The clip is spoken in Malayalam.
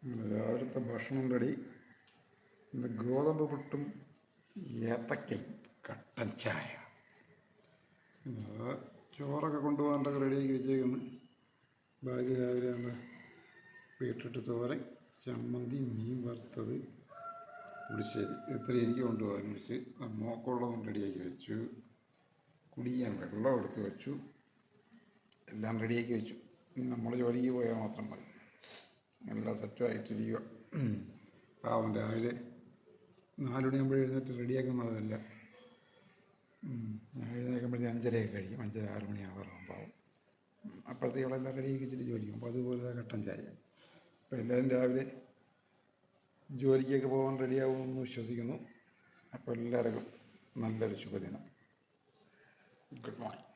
രാവിലത്തെ ഭക്ഷണം റെഡി. ഇന്ന് ഗോതമ്പ് പുട്ടും ഏത്തക്കയും കട്ടൻ ചായ. ചോറൊക്കെ കൊണ്ടുപോകാണ്ടൊക്കെ റെഡിയാക്കി വെച്ചേക്കുന്നു. ഭാര്യ രാവിലെ ബീട്രൂട്ട് തോരൻ, ചമ്മന്തി, മീൻ വറുത്തത്, പുളിശ്ശേരി. എത്ര എനിക്ക് കൊണ്ടുപോകാൻ വെച്ച് മോക്കുള്ളതും റെഡിയാക്കി വെച്ചു. കുടിക്കാൻ വെള്ളം എടുത്ത് വെച്ചു. എല്ലാം റെഡിയാക്കി വെച്ചു. ഇനി നമ്മൾ ജോലിക്ക് പോയാൽ മാത്രം മതി. എല്ലാം സെറ്റായിട്ടിരിക്കുക. പാവം രാവിലെ 4 മണിയാകുമ്പോൾ എഴുന്നേറ്റ് റെഡിയാക്കുന്നതല്ല. ഞാൻ എഴുന്നേൽക്കുമ്പോഴത്തേക്ക് 5:30 കഴിയും. 5:30 6 മണിയാവാറാകും പാവം. അപ്പോഴത്തേക്ക് അവളെല്ലാം റെഡിയാക്കി വെച്ചിട്ട് ജോലിക്കും. അപ്പോൾ അതുപോലെ കട്ടൻ ചായ. അപ്പോൾ എല്ലാവരും രാവിലെ ജോലിക്കൊക്കെ പോകാൻ റെഡിയാകുമെന്ന് വിശ്വസിക്കുന്നു. അപ്പോൾ എല്ലാവർക്കും നല്ലൊരു ശുഭദിനം. Good morning.